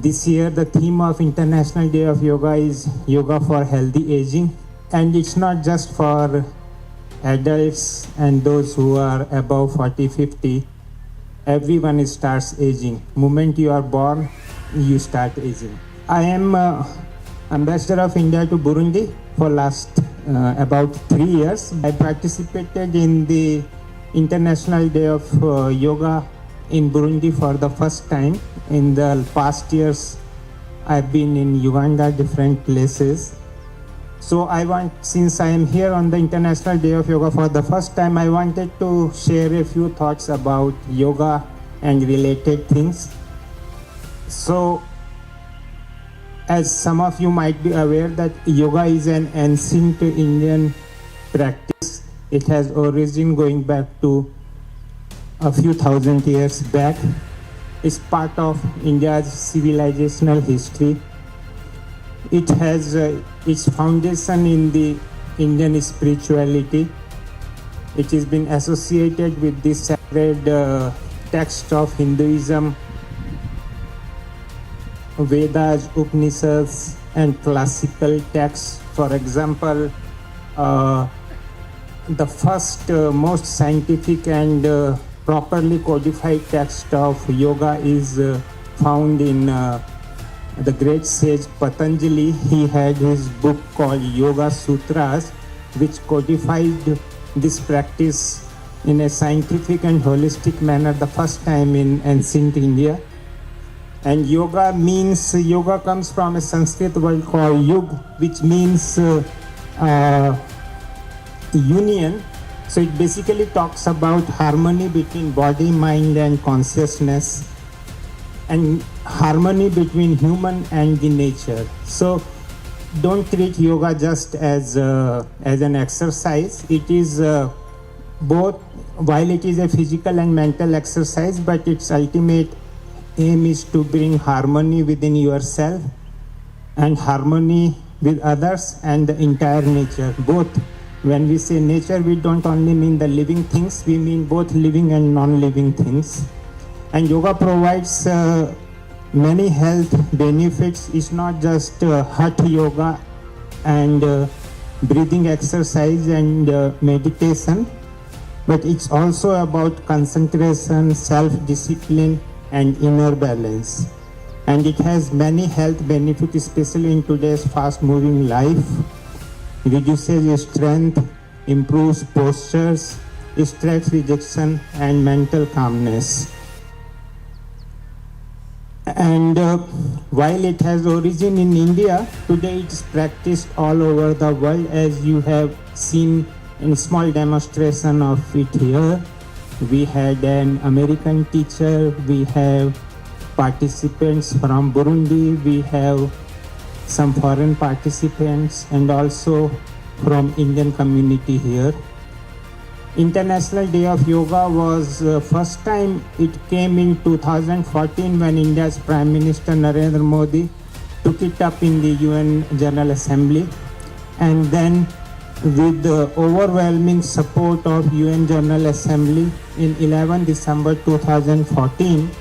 This year, the theme of International Day of Yoga is Yoga for Healthy Aging. And it's not just for adults and those who are above 40, 50. Everyone starts aging. Moment you are born, you start aging. I am ambassador of India to Burundi for last about 3 years. I participated in the International Day of Yoga in Burundi for the first time. In the past years, I've been in Uganda, different places. So since I am here on the International Day of Yoga for the first time, I wanted to share a few thoughts about yoga and related things. So, as some of you might be aware that yoga is an ancient Indian practice. It has origin going back to a few thousand years back. It's part of India's civilizational history. It has its foundation in the Indian spirituality. It has been associated with the sacred text of Hinduism, Vedas, Upanishads, and classical texts. For example, the first most scientific and properly codified text of yoga is found in the great sage Patanjali. He had his book called Yoga Sutras, which codified this practice in a scientific and holistic manner the first time in ancient India. And yoga comes from a Sanskrit word called yug, which means union. So it basically talks about harmony between body, mind, and consciousness, and harmony between human and the nature. So don't treat yoga just as an exercise. It is both, while it is a physical and mental exercise, but its ultimate aim is to bring harmony within yourself and harmony with others and the entire nature, both. When we say nature, we don't only mean the living things, we mean both living and non-living things. And yoga provides many health benefits. It's not just hatha yoga and breathing exercise and meditation, but it's also about concentration, self-discipline, and inner balance. And it has many health benefits, especially in today's fast-moving life. Reduces strength, improves postures, stress reduction, and mental calmness. And while it has origin in India, today it is practiced all over the world, as you have seen in a small demonstration of it here. We had an American teacher, we have participants from Burundi, we have some foreign participants, and also from Indian community here. International Day of Yoga was first time it came in 2014 when India's Prime Minister Narendra Modi took it up in the UN General Assembly, and then with the overwhelming support of UN General Assembly in 11 December 2014,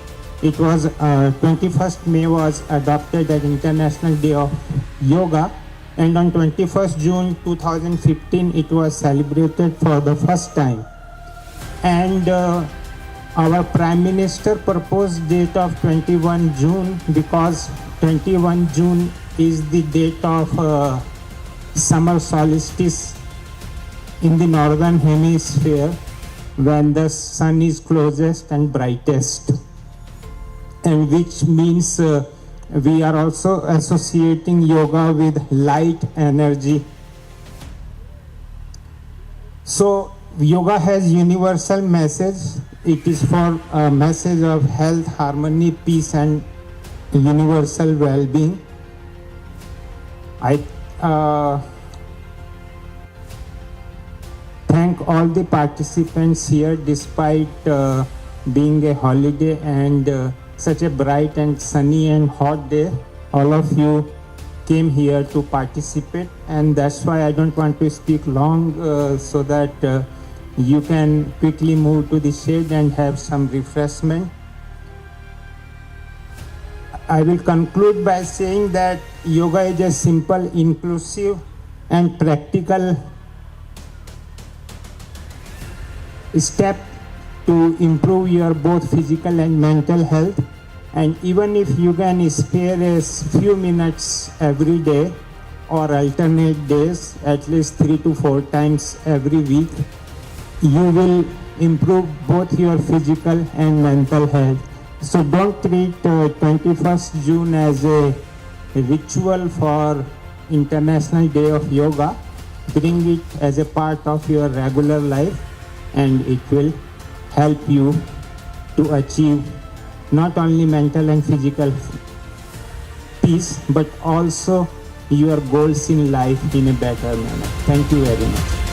it was 21st May was adopted as International Day of Yoga, and on 21st June 2015 it was celebrated for the first time. And our Prime Minister proposed date of 21 June because 21 June is the date of summer solstice in the northern hemisphere, when the sun is closest and brightest, and which means we are also associating yoga with light energy. So yoga has universal message. It is for a message of health, harmony, peace, and universal well-being. I thank all the participants here despite being a holiday and such a bright and sunny and hot day. All of you came here to participate, and that's why I don't want to speak long so that you can quickly move to the shade and have some refreshment. I will conclude by saying that yoga is a simple, inclusive, and practical step to improve your both physical and mental health. And even if you can spare a few minutes every day or alternate days, at least 3 to 4 times every week, you will improve both your physical and mental health. So don't treat 21st June as a ritual for International Day of Yoga. Bring it as a part of your regular life, and it will help you to achieve not only mental and physical peace, but also your goals in life in a better manner. Thank you very much.